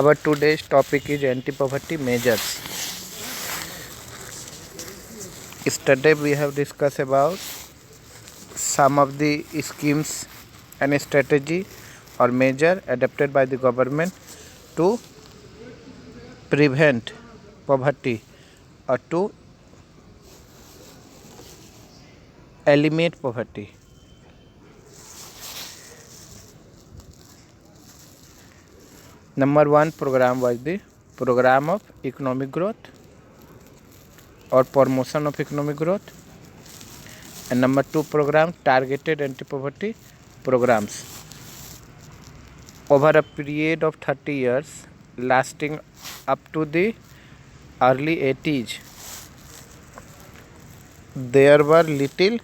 Our today's topic is anti-poverty measures. Yesterday we have discussed about some of the schemes and strategy or measure adopted by the government to prevent poverty or to eliminate poverty. Number one program was the program of economic growth or promotion of economic growth, and number two program targeted anti-poverty programs over a period of 30 years lasting up to the early 80s. There were little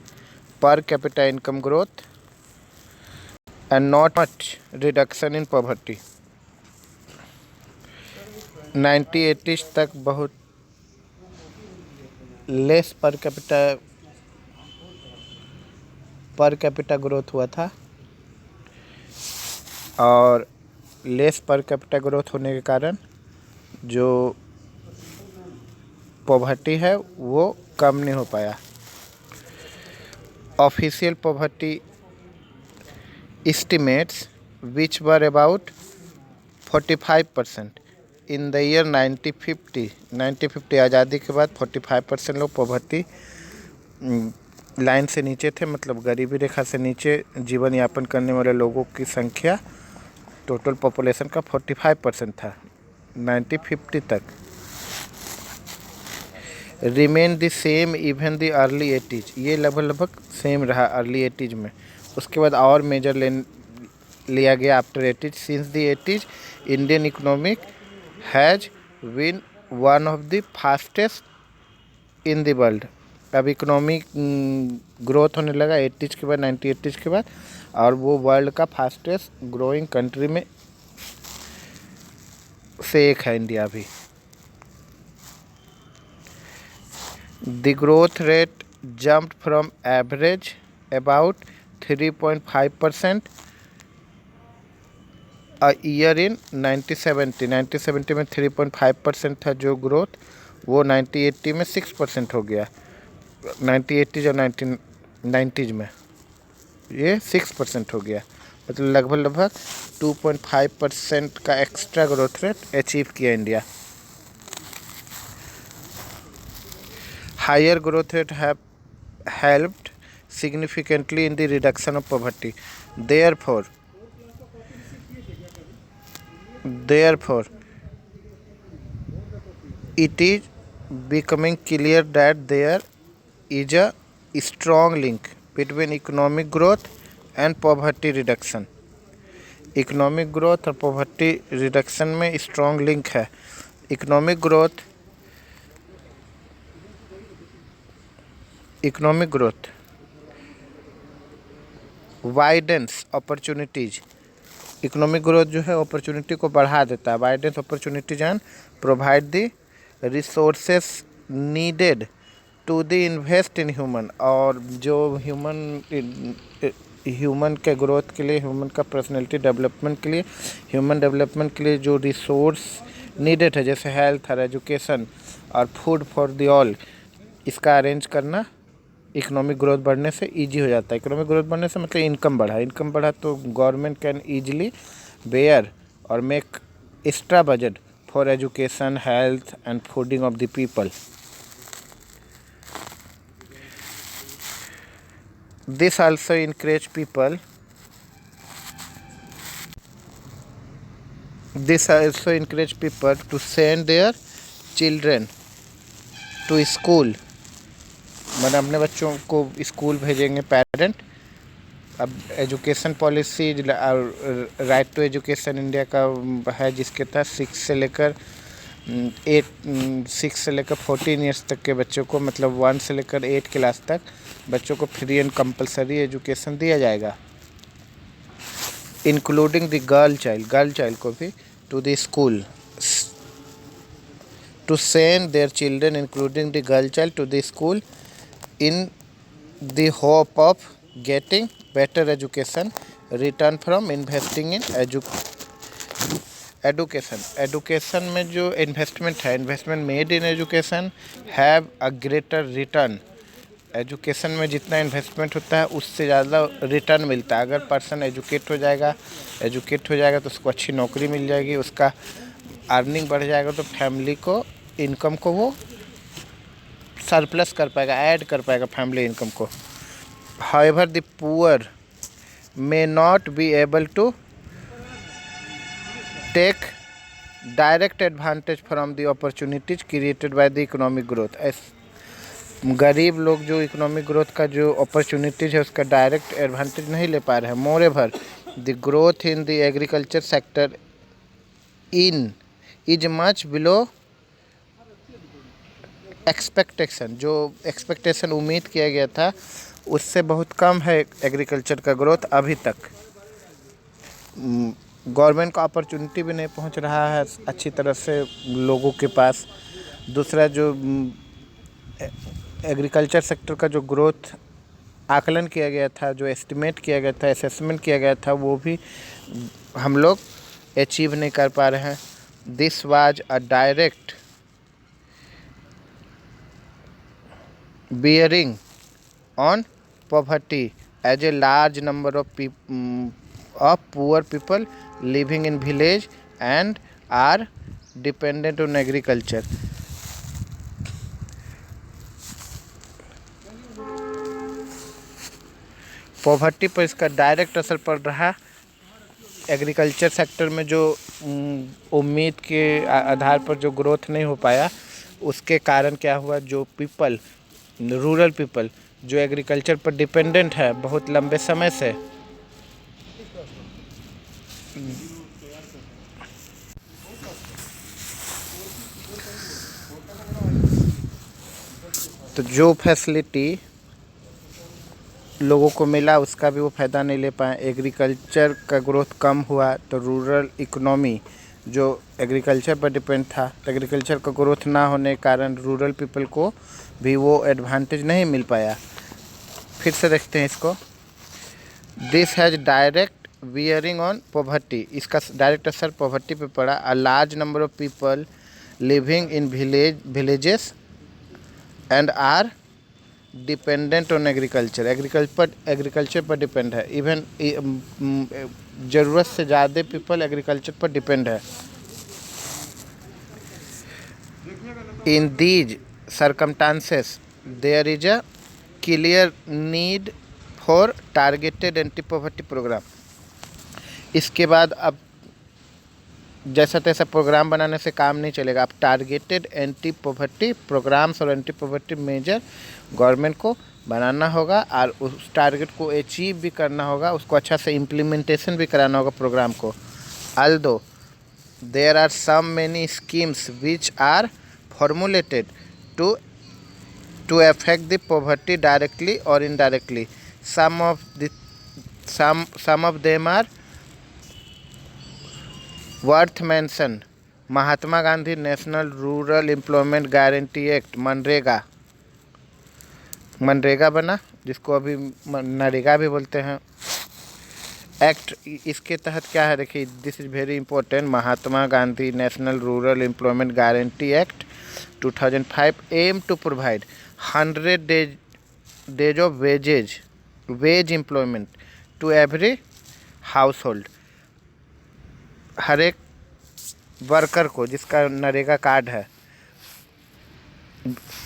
per capita income growth and not much reduction in poverty. 1980s तक बहुत less per capita growth हुआ था, और less per capita growth होने के कारण जो poverty है वो कम नहीं हो पाया. Official poverty estimates which were about 45% in the year 1950 आज़ादी के बाद 45% लोग पॉवर्टी लाइन से नीचे थे, मतलब गरीबी रेखा से नीचे जीवन यापन करने वाले लोगों की संख्या टोटल पॉपुलेशन का 45% था 1950 तक. Remain the same even the early 80s, ये लगभग सेम रहा अर्ली 80s में. उसके बाद और मेजर लिया गया after 80s. Since the 80s Indian economic has been one of the fastest in the world. अब इकोनॉमिक ग्रोथ होने लगा 80s के बाद, 1980s के बाद, और वो वर्ल्ड का फास्टेस्ट ग्रोइंग कंट्री में से एक है इंडिया भी. The growth rate jumped from average about 3.5% a year in 1970 में 3.5% था जो ग्रोथ, वो 1980 में 6% हो गया. 1980s और 1990s में ये 6% हो गया, मतलब लगभग 2.5% का एक्स्ट्रा ग्रोथ रेट अचीव किया India. Higher growth rate have helped significantly in the reduction of poverty. Therefore, it is becoming clear that there is a strong link between economic growth and poverty reduction. Economic growth और poverty reduction में strong link है. Economic growth widens opportunities. Economic growth जो है opportunity को बढ़ा देता है. Widens opportunities and provide the resources needed to the invest in human. और जो ह्यूमन के ग्रोथ के लिए, ह्यूमन का पर्सनैलिटी डेवलपमेंट के लिए, ह्यूमन डेवलपमेंट के लिए जो रिसोर्स नीडेड है, जैसे हेल्थ और एजुकेशन और फूड फॉर द ऑल, इसका अरेंज करना इकोनॉमिक ग्रोथ बढ़ने से इजी हो जाता है. इकोनॉमिक ग्रोथ बढ़ने से मतलब इनकम बढ़ा तो गवर्नमेंट कैन ईजिली बेयर और make extra budget for education, health and fooding of the people. This also encourage people to send their children to school. मतलब अपने बच्चों को स्कूल भेजेंगे पेरेंट. अब education policy right to education India का है, जिसके तहत 6 से लेकर 14 ईयर्स तक के बच्चों को, मतलब 1 से लेकर 8 क्लास तक बच्चों को फ्री एंड कंपलसरी एजुकेशन दिया जाएगा, इंक्लूडिंग द गर्ल चाइल्ड को भी to the school. To send their children including the girl child to the school in the hope of getting better education, return from investing in education, education में जो investment है, investment made in education have a greater return. Education में जितना investment होता है उससे ज़्यादा return मिलता है। अगर पर्सन एजुकेट हो जाएगा तो उसको अच्छी नौकरी मिल जाएगी, उसका अर्निंग बढ़ जाएगा, तो फैमिली को इनकम को वो सरप्लस कर पाएगा, ऐड कर पाएगा फैमिली इनकम को। However the poor may not be able to take direct advantage from the opportunities created by the economic growth. गरीब लोग जो इकोनॉमिक ग्रोथ का जो अपॉर्चुनिटीज है उसका डायरेक्ट एडवांटेज नहीं ले पा रहे हैं। Moreover the growth in the agriculture sector in is much below expectation. जो एक्सपेक्टेशन उम्मीद किया गया था उससे बहुत कम है एग्रीकल्चर का ग्रोथ अभी तक। गवर्नमेंट को अपॉर्चुनिटी भी नहीं पहुंच रहा है अच्छी तरह से लोगों के पास। दूसरा जो एग्रीकल्चर सेक्टर का जो ग्रोथ आकलन किया गया था, जो एस्टिमेट किया गया था, असेसमेंट किया गया था, वो भी हम लोग अचीव नहीं कर पा रहे हैं। This was a direct bearing on poverty as a large number of poor people living in village and are dependent on agriculture। Poverty पर इसका डायरेक्ट असर पड़ रहा। एग्रीकल्चर सेक्टर में जो उम्मीद के आधार पर जो ग्रोथ नहीं हो पाया उसके कारण क्या हुआ, जो पीपल, रूरल पीपल जो एग्रीकल्चर पर डिपेंडेंट है बहुत लंबे समय से, तो जो फैसिलिटी लोगों को मिला उसका भी वो फ़ायदा नहीं ले पाए। एग्रीकल्चर का ग्रोथ कम हुआ तो रूरल इकोनॉमी जो एग्रीकल्चर पर डिपेंड था, तो एग्रीकल्चर का ग्रोथ ना होने के कारण रूरल पीपल को भी वो एडवांटेज नहीं मिल पाया। फिर से देखते हैं इसको। This has direct bearing on poverty, इसका डायरेक्ट असर पॉवर्टी पे पड़ा। A large number of people living in villages and are dependent on agriculture, agriculture पर डिपेंड है। इवन ज़रूरत से ज़्यादा पीपल एग्रीकल्चर पर डिपेंड है। In these circumstances there is a clear need for targeted anti poverty program। इसके बाद अब जैसा तैसा प्रोग्राम बनाने से काम नहीं चलेगा। अब टारगेटेड एंटी पॉवर्टी प्रोग्राम्स और एंटी पॉवर्टी मेजर गवर्नमेंट को बनाना होगा और उस टारगेट को अचीव भी करना होगा, उसको अच्छा से इम्प्लीमेंटेशन भी कराना होगा प्रोग्राम को। although there are some many schemes which are formulated to affect the poverty directly or indirectly, some of them are worth mention। Mahatma Gandhi national rural employment guarantee act, MNREGA बना, जिसको अभी नरेगा भी बोलते हैं एक्ट। इसके तहत क्या है, देखिए, this is very important. Mahatma Gandhi national rural employment guarantee Act 2005 aim to provide 100 days of wage employment to every household। हर एक वर्कर को जिसका नरेगा कार्ड है,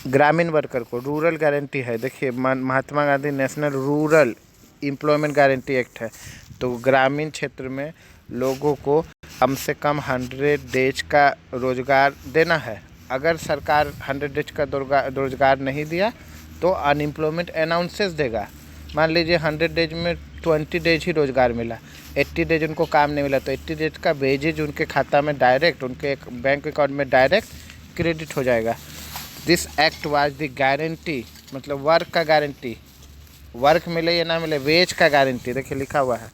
ग्रामीण वर्कर को रूरल गारंटी है। देखिए, Mahatma Gandhi national rural employment guarantee act है, तो ग्रामीण क्षेत्र में लोगों को कम से कम 100 डेज का रोज़गार देना है। अगर सरकार 100 डेज का रोज़गार नहीं दिया तो अनएम्प्लॉयमेंट अनाउंसेस देगा। मान लीजिए 100 डेज में 20 डेज ही रोज़गार मिला, 80 डेज उनको काम नहीं मिला, तो 80 डेज का वेजेज उनके खाता में डायरेक्ट, उनके बैंक अकाउंट में डायरेक्ट क्रेडिट हो जाएगा। This act was the guarantee, मतलब वर्क का गारंटी, वर्क मिले या ना मिले, वेज का गारंटी। देखिए लिखा हुआ है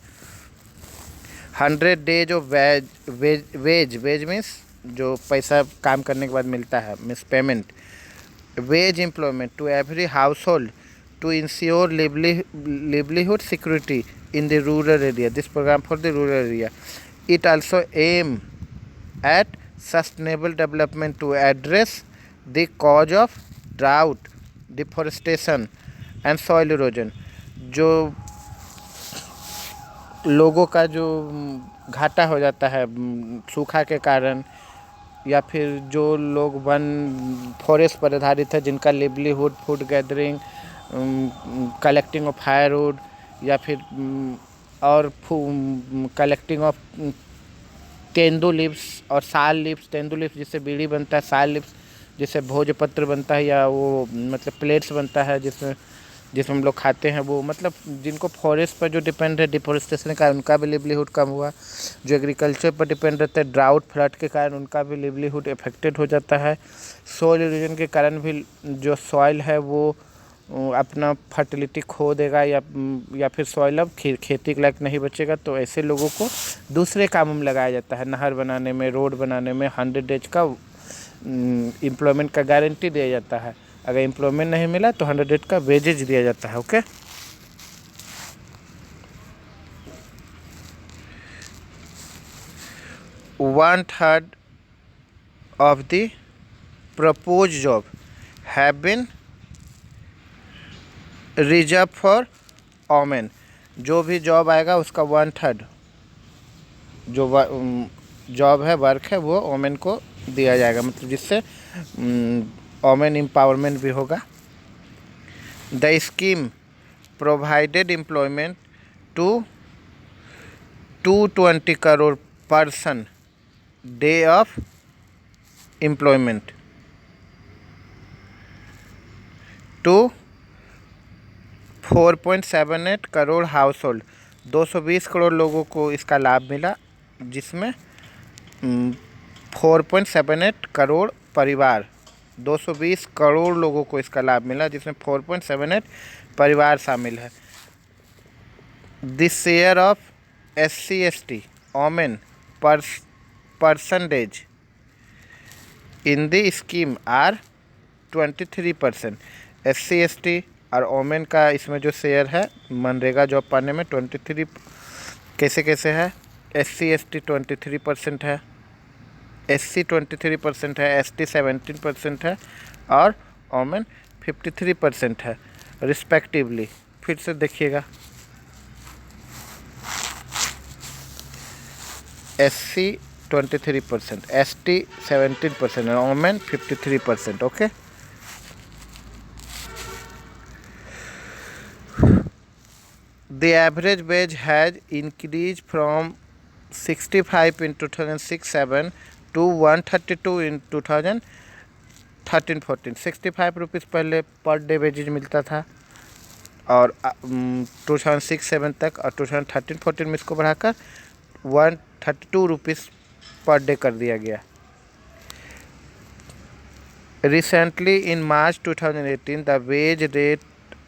100 डेज ऑफ वेज मीन्स जो पैसा काम करने के बाद मिलता है, means payment. Wage employment to every household to ensure livelihood security in the rural area। This program for the rural area, it also aim at sustainable development to address the cause of drought, deforestation and soil erosion. जो लोगों का जो घाटा हो जाता है सूखा के कारण, या फिर जो लोग वन फॉरेस्ट पर आधारित है, जिनका livelihood food gathering, collecting of firewood, या फिर और कलेक्टिंग ऑफ तेंदू लिव्स और साल लिव्स, तेंदू लिव्स जिससे बीड़ी बनता है, साल लिव्स जिससे भोजपत्र बनता है, या वो मतलब प्लेट्स बनता है जिसमें हम लोग खाते हैं, वो मतलब जिनको फॉरेस्ट पर जो डिपेंड है डिफोरेस्टेशन का, उनका भी लिवलीहुड कम हुआ। जो एग्रीकल्चर पर डिपेंड रहता है ड्राउट फ्लड के कारण, उनका भी लिवलीहुड अफेक्टेड हो जाता है। सॉइल इरोजन के कारण भी जो सॉइल है वो अपना फर्टिलिटी खो देगा, या फिर सॉइल अब खेती के लायक नहीं बचेगा। तो ऐसे लोगों को दूसरे कामों में लगाया जाता है, नहर बनाने में, रोड बनाने में 100 डेज का एम्प्लॉयमेंट का गारंटी दिया जाता है। अगर एम्प्लॉयमेंट नहीं मिला तो 100 डेज का वेजेज दिया जाता है। Okay, 1/3 of the proposed job have been reserve for women. जो भी जॉब आएगा उसका 1/3 जो जॉब है, वर्क है, वो ओमेन को दिया जाएगा, मतलब जिससे ओमेन एम्पावरमेंट भी होगा। The scheme provided employment to 220 crore person day of employment to 4.78 crore household. 220 crore लोगों को इसका लाभ मिला, जिसमें 4.78 करोड़ परिवार, 220 करोड़ लोगों को इसका लाभ मिला, जिसमें 4.78 परिवार शामिल है। This share of SC/ST women percentage in the scheme are 23%। SC/ST और वोमेन का इसमें जो शेयर है मनरेगा जॉब पाने में 23 कैसे कैसे है। SC/ST 23% है, SC 23% है, ST 17% है और वोमेन 53% है रिस्पेक्टिवली। फिर से देखिएगा, SC 23%, ST 17% और women 53%। Okay, the average wage has increased from 65 in 2006-07 to 132 in 2013-14। 65 rupees पहले पर डे वेजेज मिलता था, और 2006-07 तक, और 2013-14 में इसको बढ़ाकर 132 रुपीज़ पर डे कर दिया गया। Recently in March 2018 the wage rate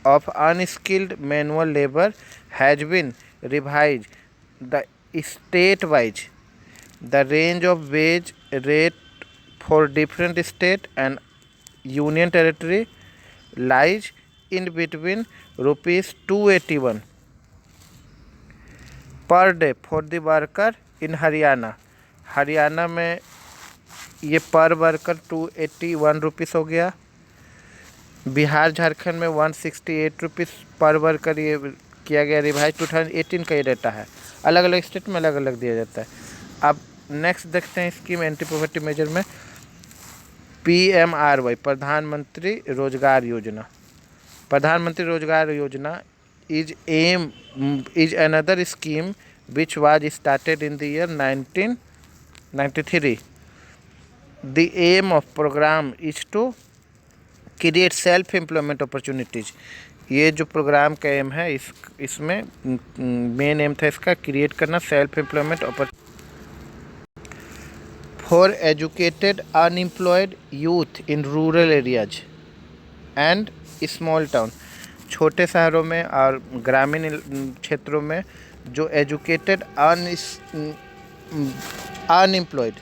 of unskilled manual labor has been revised the state-wise. The range of wage rate for different state and union territory lies in between rupees 281 per day for the worker in Haryana। Haryana में ये पर worker 281 rupees हो गया। बिहार झारखंड में 168 rupees पर worker ये किया गया रिवाइज। 2018 का ये डाटा है, अलग अलग स्टेट में अलग अलग दिया जाता है। अब नेक्स्ट देखते हैं स्कीम एंटी पॉवर्टी मेजर में PMRY प्रधानमंत्री रोजगार योजना। प्रधानमंत्री रोजगार योजना is another scheme which was started in the year 1993. The aim of program is to create self employment opportunities। ये जो प्रोग्राम का एम है, इसमें मेन एम था इसका क्रिएट करना self employment for educated unemployed youth in rural areas and small town. छोटे शहरों में और ग्रामीण क्षेत्रों में जो एजुकेटेड अनएम्प्लॉयड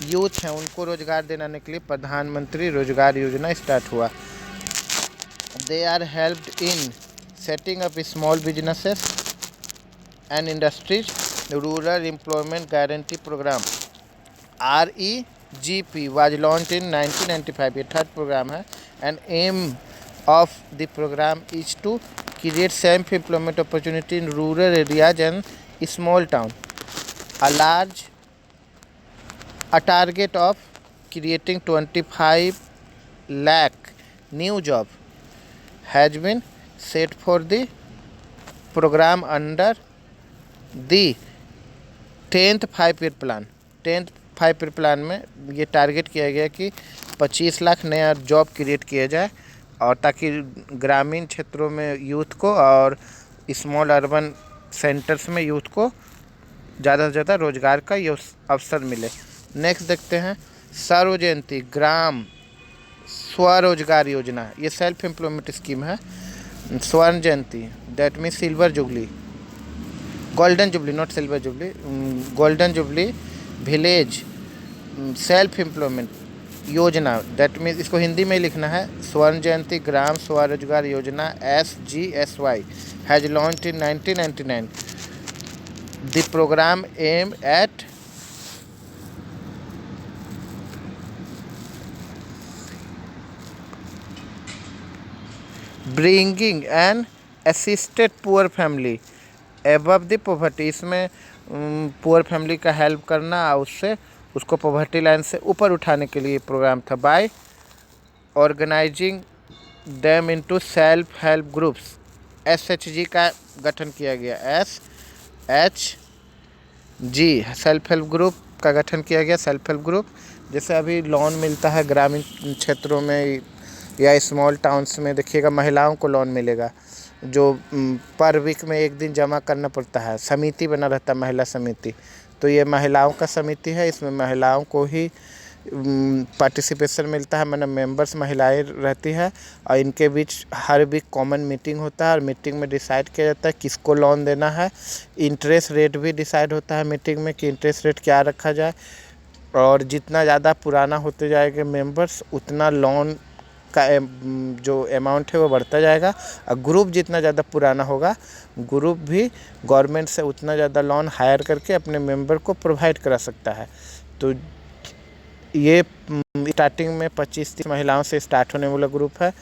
यूथ हैं उनको रोजगार दिलाने के लिए प्रधानमंत्री रोजगार योजना स्टार्ट हुआ। They are helped in setting up small businesses and industries, rural employment guarantee program REGP was launched in 1995. ये थर्ड प्रोग्राम है. And aim of the program is to create self-employment opportunity in rural areas and small town. A target of creating 25 lakh new job has been set for the program under the 10th 5-year plan. 10th 5-year plan में ये target किया गया कि 25 लाख नया job create किया जाए, और ताकि ग्रामीण क्षेत्रों में यूथ को और स्मॉल अर्बन सेंटर्स में यूथ को ज़्यादा से ज़्यादा रोजगार का ये अवसर मिले. नेक्स्ट देखते हैं सर्व जयंती ग्राम स्वरोजगार योजना. ये सेल्फ एम्प्लॉयमेंट स्कीम है. Swarna Jayanti that means silver jubilee, golden jubilee not silver jubilee, golden jubilee village self employment Yojana. That means इसको हिंदी में लिखना है. स्वर्ण जयंती ग्राम Swarozgar Yojana SGSY has launched in 1999. The program aim at bringing an assisted poor family above the poverty. इसमें poor family का help करना और उससे उसको पॉवर्टी लाइन से ऊपर उठाने के लिए प्रोग्राम था. By organizing them into self help groups. SHG का गठन किया गया. SHG सेल्फ हेल्प ग्रुप का गठन किया गया. सेल्फ हेल्प ग्रुप जैसे अभी लोन मिलता है ग्रामीण क्षेत्रों में या स्मॉल टाउन्स में, देखिएगा महिलाओं को लोन मिलेगा जो पर वीक में एक दिन जमा करना पड़ता है. समिति बना रहता है, महिला समिति. तो ये महिलाओं का समिति है. इसमें महिलाओं को ही पार्टिसिपेशन मिलता है, मतलब मेंबर्स महिलाएं रहती है, और इनके बीच हर वीक कॉमन मीटिंग होता है, और मीटिंग में डिसाइड किया जाता है किसको लोन देना है. इंटरेस्ट रेट भी डिसाइड होता है मीटिंग में कि इंटरेस्ट रेट क्या रखा जाए, और जितना ज़्यादा पुराना होते जाएगा मेंबर्स उतना लोन का जो अमाउंट है वो बढ़ता जाएगा. और ग्रुप जितना ज़्यादा पुराना होगा, ग्रुप भी गवर्नमेंट से उतना ज़्यादा लोन हायर करके अपने मेंबर को प्रोवाइड करा सकता है. तो ये स्टार्टिंग में 25-30 महिलाओं से स्टार्ट होने वाला ग्रुप है,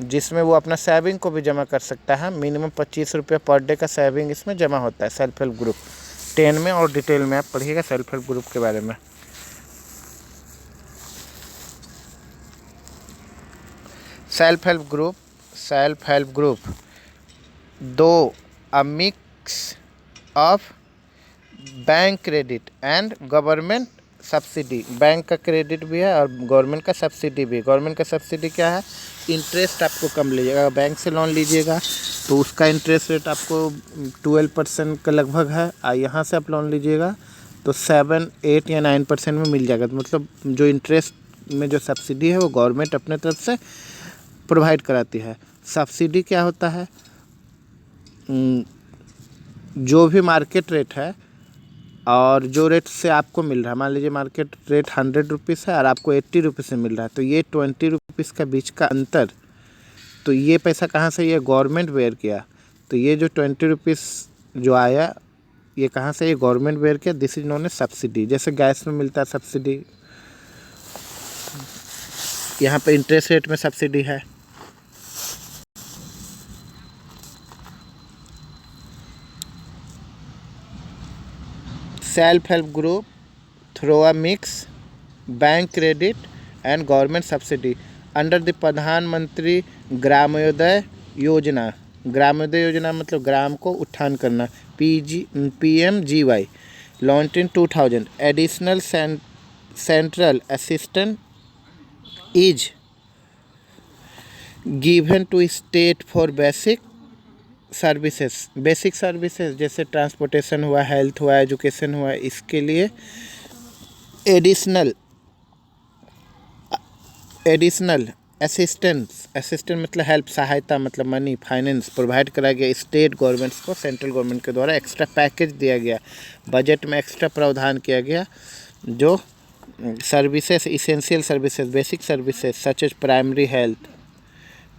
जिसमें वो अपना सेविंग को भी जमा कर सकता है. मिनिमम 25 रुपये पर डे का सेविंग इसमें जमा होता है. सेल्फ हेल्प ग्रुप 10 में और डिटेल में आप पढ़िएगा सेल्फ हेल्प ग्रुप के बारे में. सेल्फ हेल्प ग्रुप दो अ mix of bank credit and government subsidy. Bank का क्रेडिट भी है और गवर्नमेंट का सब्सिडी भी. गवर्नमेंट का सब्सिडी क्या है? इंटरेस्ट आपको कम लीजिएगा. बैंक से लोन लीजिएगा तो उसका इंटरेस्ट रेट आपको 12% का लगभग है, और यहाँ से आप लोन लीजिएगा तो 7, 8 या 9% में मिल जाएगा. तो मतलब जो इंटरेस्ट में जो सब्सिडी है वो गवर्नमेंट अपने तरफ से प्रोवाइड कराती है. सब्सिडी क्या होता है? जो भी मार्केट रेट है और जो रेट से आपको मिल रहा है, मान लीजिए मार्केट रेट 100 रुपीज़ है और आपको 80 रुपीज़ से मिल रहा है, तो ये 20 रुपीज़ का बीच का अंतर, तो ये पैसा कहाँ से? ये गवर्नमेंट बेयर किया. तो ये जो 20 रुपीज़ जो आया, ये कहाँ से? ये गवर्नमेंट बेयर किया. This is known as subsidy. जैसे गैस में मिलता है सब्सिडी, यहाँ पे इंटरेस्ट रेट में सब्सिडी है. Self help group through a mix bank credit and government subsidy under the Pradhan Mantri Gramodaya योजना. ग्रामोदय योजना मतलब ग्राम को उत्थान करना. PMGY launch in 2000. Additional central assistance is given to state for basic services जैसे ट्रांसपोर्टेशन हुआ, हेल्थ हुआ, एजुकेशन हुआ, इसके लिए एडिशनल असिस्टेंट मतलब हेल्प, सहायता मतलब मनी, फाइनेंस प्रोवाइड करा गया स्टेट गवर्नमेंट्स को. सेंट्रल गवर्नमेंट के द्वारा एक्स्ट्रा पैकेज दिया गया, बजट में एक्स्ट्रा प्रावधान किया गया. जो services, essential services, basic services such as primary health,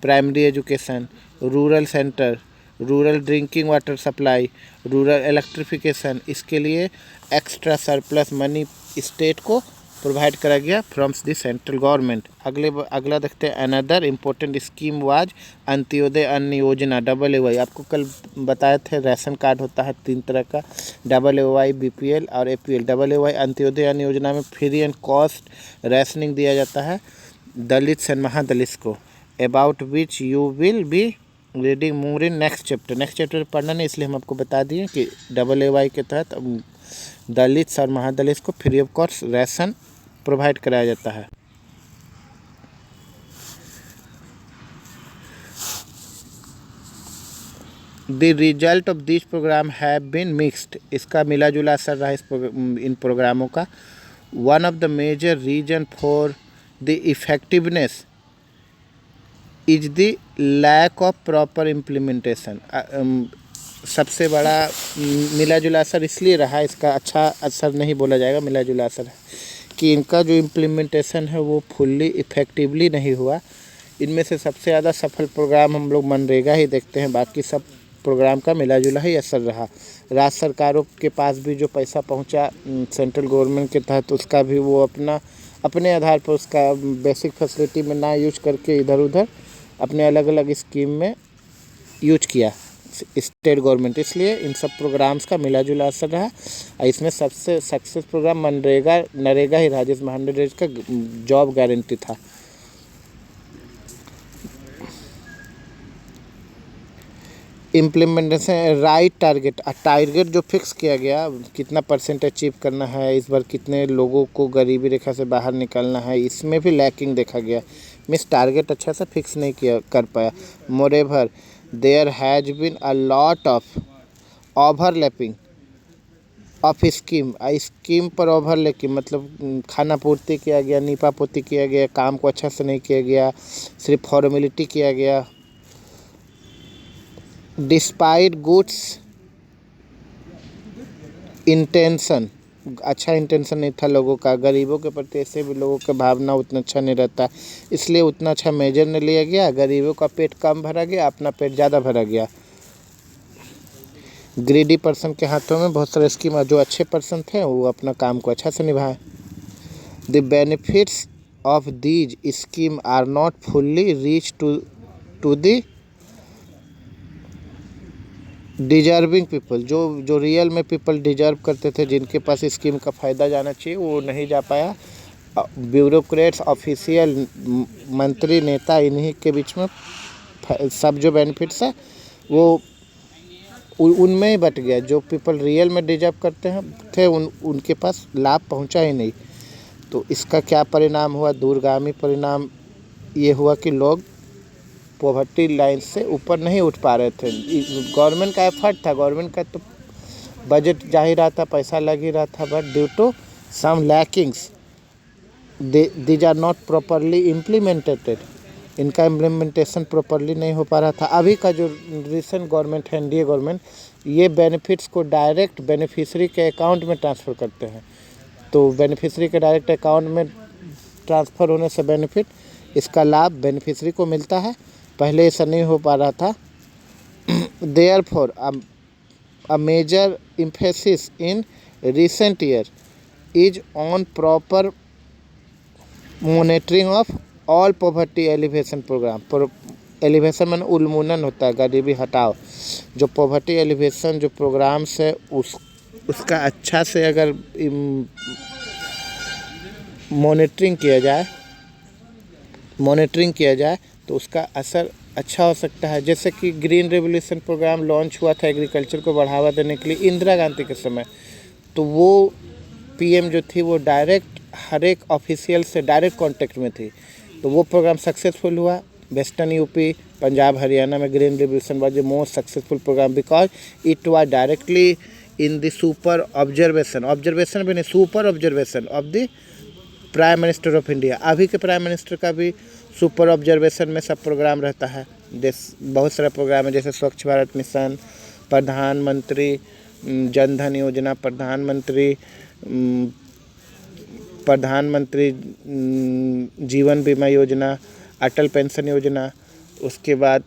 primary education, rural center, rural drinking water supply, rural electrification, इसके लिए एक्स्ट्रा सरप्लस मनी स्टेट को प्रोवाइड करा गया फ्रॉम द सेंट्रल गवर्नमेंट। अगला देखते हैं, another important scheme was Antyodaya Anna Yojana AAY। आपको कल बताए थे राशन कार्ड होता है 3 तरह का, AAY, BPL और APL। AAY अंत्योदय अन्न योजना में फ्री एंड कॉस्ट राशनिंग दिया जाता है दलित एंड महादलित को, about which you will be reading more in next chapter. Next chapter पढ़ना नहीं, इसलिए हम आपको बता दिए कि AAY के तहत दलित और महादलित को free of cost ration provide कराया जाता है। The result of this program have been mixed. इसका मिला जुला असर रहा इन प्रोग्रामों का। One of the major reason for the effectiveness is the lack of proper implementation. सबसे बड़ा मिला जुला असर इसलिए रहा, इसका अच्छा असर नहीं बोला जाएगा, मिला जुला असर है कि इनका जो इम्प्लीमेंटेशन है वो फुल्ली इफ़ेक्टिवली नहीं हुआ। इनमें से सबसे ज़्यादा सफल प्रोग्राम हम लोग मनरेगा ही देखते हैं, बाकी सब प्रोग्राम का मिला जुला ही असर रहा। राज्य सरकारों के पास भी जो पैसा पहुंचा सेंट्रल गवर्नमेंट के तहत, उसका भी वो अपने आधार पर उसका बेसिक फैसिलिटी में ना यूज करके इधर उधर अपने अलग अलग स्कीम में यूज किया स्टेट गवर्नमेंट। इसलिए इन सब प्रोग्राम्स का मिला जुला असर रहा। इसमें सबसे सक्सेस प्रोग्राम नरेगा ही रहा, जिसमें 100 डेज का जॉब गारंटी था। इम्प्लीमेंटेशन राइट टारगेट जो फिक्स किया गया, कितना % अचीव करना है, इस बार कितने लोगों को गरीबी रेखा से बाहर निकालना है, इसमें भी लैकिंग देखा गया। टारगेट अच्छा से फिक्स नहीं कर पाया। Moreover there has been a lot of overlapping of scheme पर ओवरलैपिंग मतलब खाना पूर्ति किया गया, नीपा पोती किया गया, काम को अच्छा से नहीं किया गया, सिर्फ फॉर्मेलिटी किया गया। डिस्पाइट गुड्स इंटेंशन, अच्छा इंटेंशन नहीं था लोगों का, गरीबों के प्रति ऐसे भी लोगों का भावना उतना अच्छा नहीं रहता, इसलिए उतना अच्छा मेजर नहीं लिया गया। गरीबों का पेट कम भरा गया, अपना पेट ज़्यादा भरा गया। ग्रीडी पर्सन के हाथों में बहुत सारे स्कीम, जो अच्छे पर्सन थे वो अपना काम को अच्छा से निभाए। The benefits of these scheme are not fully reach to the deserving people. जो रियल में पीपल डिजर्व करते थे, जिनके पास स्कीम का फ़ायदा जाना चाहिए, वो नहीं जा पाया। ब्यूरोक्रेट्स, ऑफिशियल, मंत्री, नेता, इन्हीं के बीच में सब जो बेनिफिट्स है वो उनमें ही बट गया। जो पीपल रियल में डिजर्व करते थे उनके पास लाभ पहुंचा ही नहीं। तो इसका क्या परिणाम हुआ? दूरगामी परिणाम ये हुआ कि लोग पॉवर्टी लाइन से ऊपर नहीं उठ पा रहे थे। गवर्नमेंट का एफर्ट था, गवर्नमेंट का तो बजट जा ही रहा था, पैसा लग ही रहा था, but due to some lackings these are not properly implemented. इनका इम्प्लीमेंटेशन प्रॉपरली नहीं हो पा रहा था। अभी का जो रिसेंट गवर्नमेंट है, एनडीए गवर्नमेंट, ये बेनिफिट्स को डायरेक्ट बेनिफिशरी के अकाउंट में ट्रांसफ़र करते हैं। तो बेनिफिशरी के डायरेक्ट अकाउंट में ट्रांसफ़र होने से बेनिफिट, इसका लाभ बेनिफिशरी को मिलता है, पहले ऐसा नहीं हो पा रहा था। Therefore a major emphasis in recent year is on proper monitoring of all poverty alleviation program. Alleviation में उन्मूलन होता है, गरीबी हटाओ। जो पॉवर्टी एलिवेशन जो प्रोग्राम्स है उसका अच्छा से अगर मॉनिटरिंग किया जाए तो उसका असर अच्छा हो सकता है। जैसे कि ग्रीन रेवोल्यूशन प्रोग्राम लॉन्च हुआ था एग्रीकल्चर को बढ़ावा देने के लिए इंदिरा गांधी के समय, तो वो पीएम जो थी वो डायरेक्ट हर एक ऑफिशियल से डायरेक्ट कांटेक्ट में थी, तो वो प्रोग्राम सक्सेसफुल हुआ। वेस्टर्न यूपी, पंजाब, हरियाणा में green revolution was the most successful program because it was directly in the super observation of the prime minister of India. अभी के प्राइम मिनिस्टर का भी सुपर ऑब्जर्वेशन में सब प्रोग्राम रहता है। बहुत सारा प्रोग्राम है, जैसे स्वच्छ भारत मिशन, प्रधानमंत्री जन धन योजना, प्रधानमंत्री जीवन बीमा योजना, अटल पेंशन योजना, उसके बाद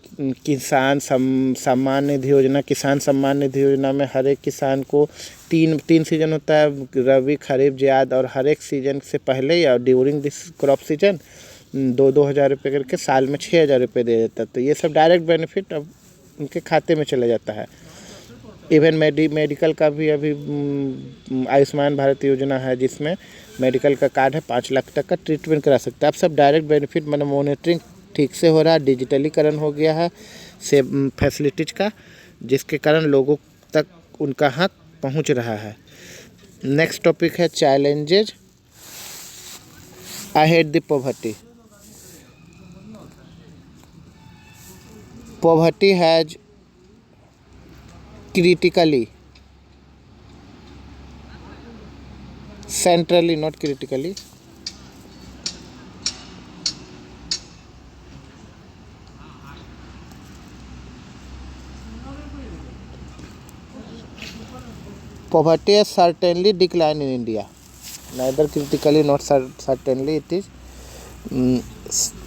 सम्मान निधि योजना, किसान सम्मान निधि योजना में हर एक किसान को तीन सीजन होता है, रबी, खरीफ, जायद, और हर एक सीजन से पहले या ड्यूरिंग दिस क्रॉप सीजन 2,000 रुपये करके साल में 6,000 रुपये दे देता है। तो ये सब डायरेक्ट बेनिफिट अब उनके खाते में चला जाता है। इवन मेडिकल का भी अभी आयुष्मान भारत योजना है, जिसमें मेडिकल का कार्ड है, 5 लाख तक का ट्रीटमेंट करा सकता है। अब सब डायरेक्ट बेनिफिट, मतलब मॉनिटरिंग ठीक से हो रहा है, डिजिटलीकरण हो गया है से फैसिलिटीज़ का, जिसके कारण लोगों तक उनका हक पहुंच रहा है। नेक्स्ट टॉपिक है challenges ahead the poverty. Poverty has critically, centrally, not critically, poverty has certainly declined in India. Neither critically, not certainly, it is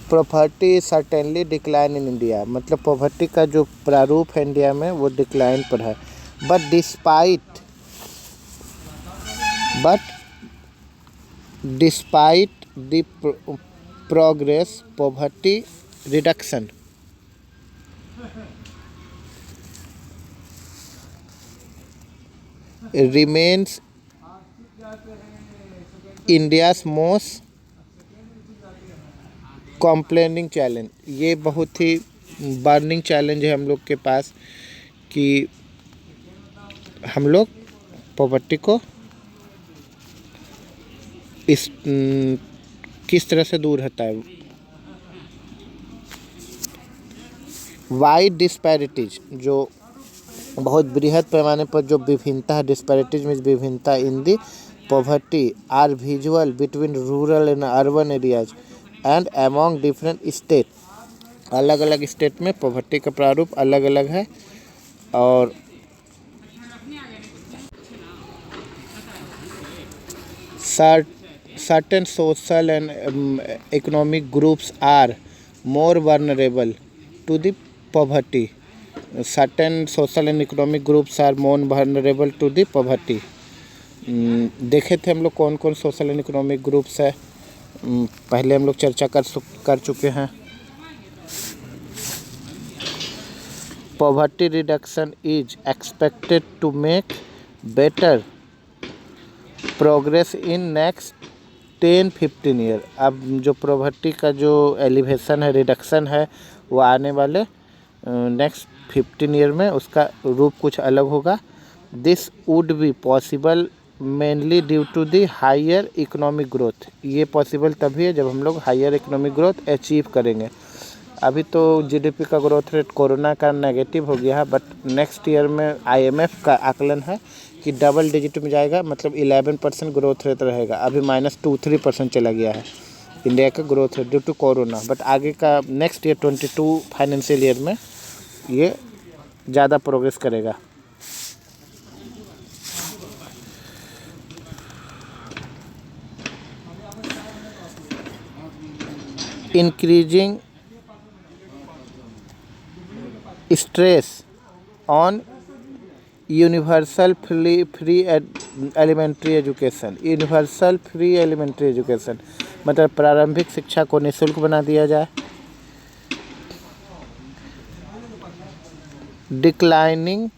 poverty is certainly decline in India। मतलब पॉवर्टी का जो प्रारूप है India में वो decline पर है। But despite the progress, poverty reduction remains India's most complaining challenge. ये बहुत ही बर्निंग चैलेंज है हम लोग के पास कि हम लोग पॉवर्टी को किस तरह से दूर रहता है। वाइड डिस्पैरिटीज, जो बहुत बृहद पैमाने पर जो विभिन्नता है, डिस्पैरिटीज में विभिन्नता in the poverty are visual between rural and urban areas and among different state. अलग अलग स्टेट में पॉवर्टी का प्रारूप अलग अलग है। और certain social and economic groups are more vulnerable to the poverty. Certain social and economic groups are more vulnerable to the poverty। देखे थे हम लोग कौन कौन सोशल एंड इकोनॉमिक ग्रुप्स है, पहले हम लोग चर्चा कर चुके हैं। Poverty reduction is expected to make better progress in next 10-15 year. अब जो पॉवर्टी का जो एलिवेशन है, रिडक्शन है, वो आने वाले नेक्स्ट 15 ईयर में उसका रूप कुछ अलग होगा। This would be possible mainly due to the higher economic growth. ये पॉसिबल तभी है जब हम लोग हायर इकोनॉमिक ग्रोथ अचीव करेंगे। अभी तो जीडीपी का ग्रोथ रेट कोरोना का नेगेटिव हो गया है, बट नेक्स्ट ईयर में आईएमएफ का आकलन है कि डबल डिजिट में जाएगा, मतलब 11% ग्रोथ रेट रहेगा। अभी -2-3% चला गया है इंडिया का growth rate due to corona, but आगे का नेक्स्ट ईयर 22 फाइनेंशियल ईयर में ये ज़्यादा प्रोग्रेस करेगा। Increasing stress on universal free elementary education. Universal free elementary education मतलब प्रारंभिक शिक्षा को निःशुल्क बना दिया जाए। डिक्लाइनिंग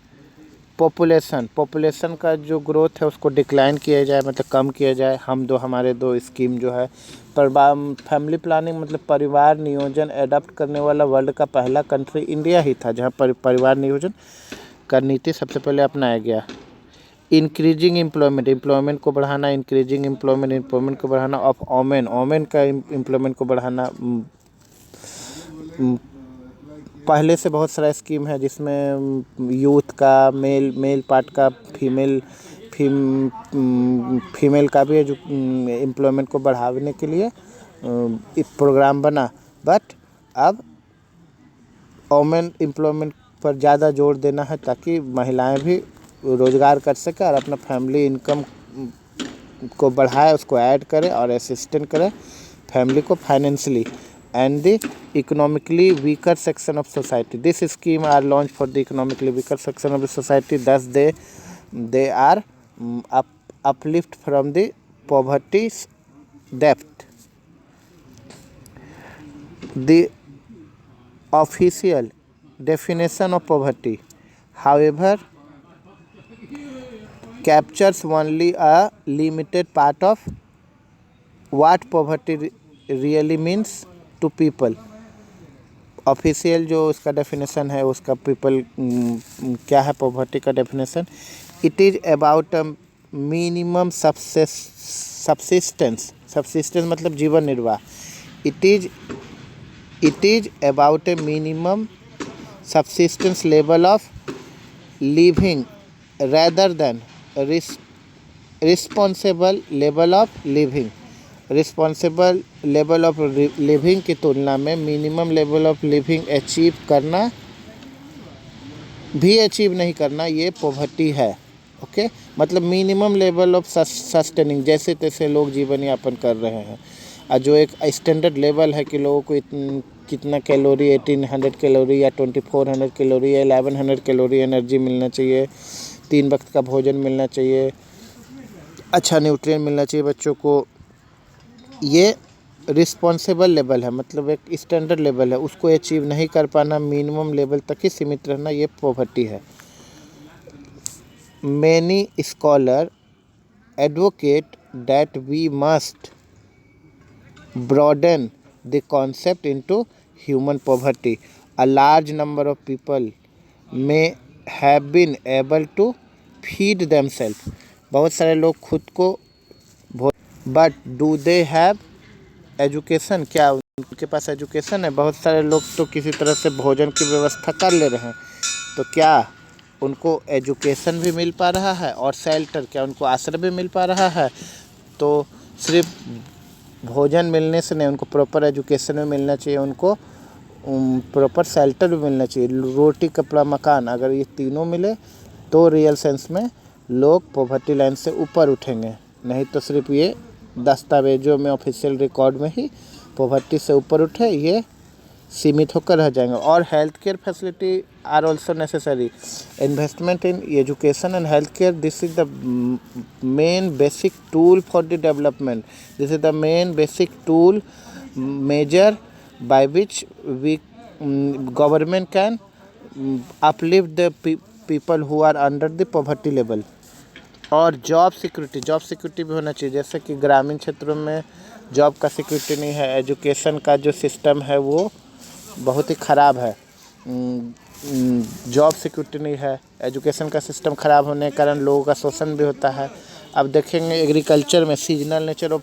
पॉपुलेशन का जो ग्रोथ है उसको डिक्लाइन किया जाए, मतलब कम किया जाए। हमारे दो स्कीम जो है, फैमिली प्लानिंग मतलब परिवार नियोजन एडॉप्ट करने वाला वर्ल्ड का पहला कंट्री इंडिया ही था जहां पर परिवार नियोजन का नीति सबसे पहले अपनाया गया। इंक्रीजिंग एम्प्लॉयमेंट को बढ़ाना, इंक्रीजिंग एम्प्लॉयमेंट को बढ़ाना ऑफ ओमेन का एम्प्लॉयमेंट को बढ़ाना। पहले से बहुत सारा स्कीम है जिसमें यूथ का, मेल पार्ट का, फीमेल का भी जो एम्प्लॉयमेंट को बढ़ाने के लिए एक प्रोग्राम बना। बट अब वोमेन एम्प्लॉयमेंट पर ज़्यादा जोर देना है ताकि महिलाएं भी रोज़गार कर सकें और अपना फैमिली इनकम को बढ़ाए, उसको ऐड करे और असिस्टेंट करे फैमिली को financially. and the economically weaker section of society. This scheme are launched for the economically weaker section of the society. Thus, they are uplift from the poverty's depth. The official definition of poverty, however, captures only a limited part of what poverty really means to people. Official जो उसका definition है उसका people क्या है poverty का definition, it is about a minimum subsistence मतलब जीवन निर्वाह, it is about A minimum subsistence level of living rather than responsible level of living. Responsible level of living की तुलना में minimum level of living achieve करना भी achieve नहीं करना ये पॉवर्टी है। ओके, मतलब मिनिमम लेवल ऑफ सस्टेनिंग, जैसे तैसे लोग जीवन यापन कर रहे हैं, और जो एक स्टैंडर्ड लेवल है कि लोगों को कितना कैलोरी 1800 कैलोरी या 2400 कैलोरी या 1100 कैलोरी एनर्जी मिलना चाहिए, 3 वक्त का भोजन मिलना चाहिए, अच्छा न्यूट्रिएंट मिलना चाहिए बच्चों को, ये रिस्पॉन्सिबल लेवल है, मतलब एक स्टैंडर्ड लेवल है, उसको अचीव नहीं कर पाना, मिनिमम लेवल तक ही सीमित रहना, ये पॉवर्टी है। Many scholar advocate that we must broaden the concept into human poverty. A large number of people may have been able to feed themselves. बहुत सारे लोग खुद को but do they have education, क्या उनके पास एजुकेशन है? बहुत सारे लोग तो किसी तरह से भोजन की व्यवस्था कर ले रहे हैं, तो क्या उनको एजुकेशन भी मिल पा रहा है और शेल्टर, क्या उनको आश्रय भी मिल पा रहा है? तो सिर्फ भोजन मिलने से नहीं, उनको प्रॉपर एजुकेशन भी मिलना चाहिए, उनको प्रॉपर शेल्टर भी मिलना चाहिए, रोटी कपड़ा मकान, अगर ये तीनों मिले तो रियल सेंस में लोग पॉवर्टी लाइन से ऊपर उठेंगे, नहीं तो सिर्फ ये दस्तावेजों में ऑफिशियल रिकॉर्ड में ही पॉवर्टी से ऊपर उठे ये सीमित होकर रह जाएंगे। और health care facility are also necessary, investment in education and health care, this is the main basic tool for the development, this is the main basic tool major by which we government can uplift the people who are under the poverty level. और job security भी होना चाहिए, जैसे कि ग्रामीण क्षेत्रों में job का सिक्योरिटी नहीं है, एजुकेशन का जो सिस्टम है वो बहुत ही ख़राब है, जॉब सिक्योरिटी नहीं है, एजुकेशन का सिस्टम ख़राब होने के कारण लोगों का शोषण भी होता है। अब देखेंगे एग्रीकल्चर में सीजनल नेचर ऑफ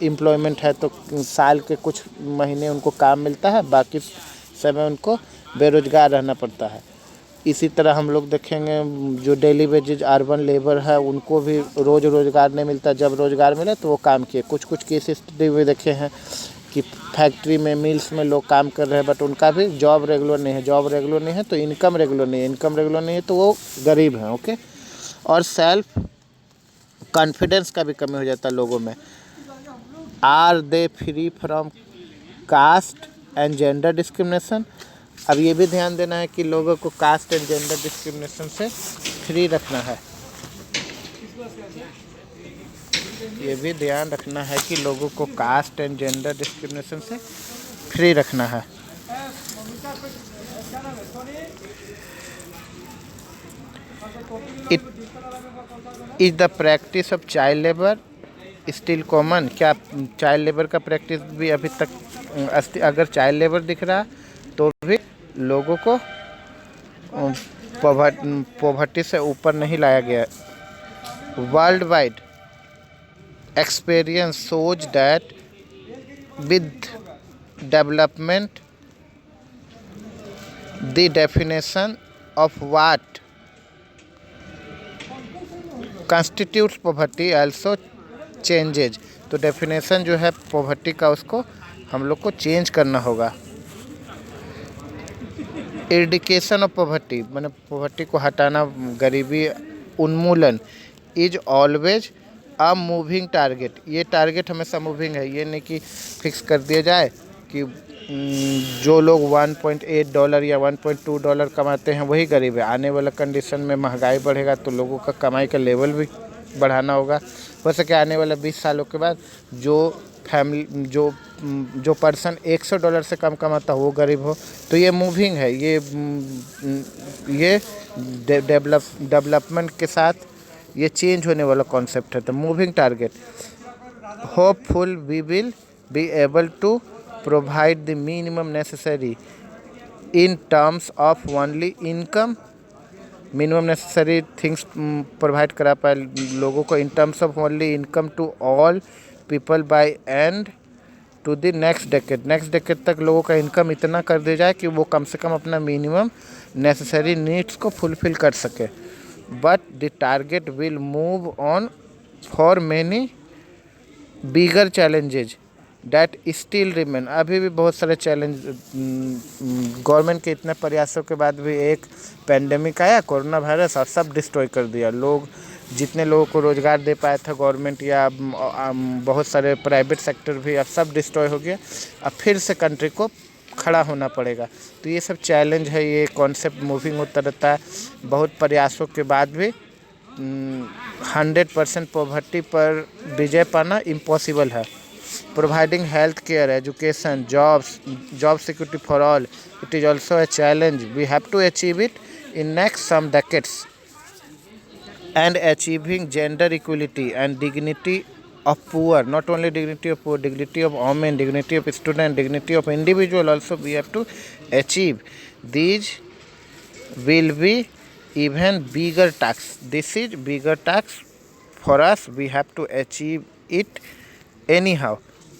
एम्प्लॉयमेंट है, तो साल के कुछ महीने उनको काम मिलता है, बाकी समय उनको बेरोज़गार रहना पड़ता है। इसी तरह हम लोग देखेंगे जो डेली वेजेज अर्बन लेबर है उनको भी रोज़ रोज़गार नहीं मिलता, जब रोज़गार मिले तो वो काम किए। कुछ केस स्टडी में देखे हैं कि फैक्ट्री में मिल्स में लोग काम कर रहे हैं, बट उनका भी जॉब रेगुलर नहीं है, तो इनकम रेगुलर नहीं है, तो वो गरीब हैं। ओके, और सेल्फ कॉन्फिडेंस का भी कमी हो जाता है लोगों में। Are they free from caste and gender discrimination, अब ये भी ध्यान देना है कि लोगों को कास्ट एंड जेंडर डिस्क्रिमिनेशन से फ्री रखना है, ये भी ध्यान रखना है कि लोगों को कास्ट एंड जेंडर डिस्क्रिमिनेशन से फ्री रखना है। Is the practice of child labour still common, क्या चाइल्ड लेबर का प्रैक्टिस भी अभी तक, अगर चाइल्ड लेबर दिख रहा तो भी लोगों को पॉवर्टी से ऊपर नहीं लाया गया। World wide experience shows that with development the definition of what constitutes poverty also changes, तो डेफिनेशन जो है पॉवर्टी का उसको हम लोग को चेंज करना होगा। एडिकेशन ऑफ पॉवर्टी, मैंने पॉवर्टी को हटाना, गरीबी उन्मूलन, is always a moving target, ये टारगेट हमेशा मूविंग है, ये नहीं कि फिक्स कर दिया जाए कि जो लोग $1.8 या $1.2 कमाते हैं वही गरीब है। आने वाला कंडीशन में महंगाई बढ़ेगा तो लोगों का कमाई का लेवल भी बढ़ाना होगा। हो सके आने वाला 20 सालों के बाद जो फैमिली जो पर्सन $100 से कम कमाता हो वो गरीब हो। तो ये मूविंग है, ये डेवलपमेंट के साथ ये चेंज होने वाला कॉन्सेप्ट है। तो moving target, hopeful we will be able to provide the minimum necessary in terms of only income. Minimum necessary things provide करा पाए लोगों को in terms of only income to all people by and to the next decade तक लोगों का income इतना कर दिया जाए कि वो कम से कम अपना मिनिमम नेसेसरी नीड्स को फुलफिल कर सके। But the target will move on for many bigger challenges that still remain. अभी भी बहुत सारे चैलेंज, गवर्नमेंट के इतने प्रयासों के बाद भी एक पेंडेमिक आया, कोरोना वायरस, और सब डिस्ट्रॉय कर दिया। जितने लोगों को रोज़गार दे पाया था गवर्नमेंट या बहुत सारे प्राइवेट सेक्टर भी, अब सब डिस्ट्रॉय हो गया। अब फिर से कंट्री को खड़ा होना पड़ेगा। तो ये सब चैलेंज है, ये कॉन्सेप्ट मूविंग होता रहता है। बहुत प्रयासों के बाद भी 100% पॉवर्टी पर विजय पाना इम्पॉसिबल है। Providing health care, education, job security for all, it is also a challenge. We have to achieve it in next some decades. And achieving gender equality and dignity of poor, not only dignity of poor, dignity of women, dignity of student, dignity of individual also we have to achieve. These will be even bigger task. This is bigger task for us. We have to achieve it anyhow.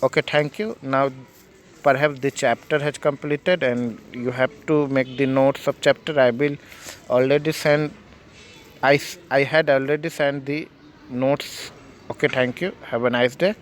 Okay, thank you. Now perhaps the chapter has completed and you have to make the notes of chapter. I will already send, I had already sent the notes. Okay, thank you. Have a nice day.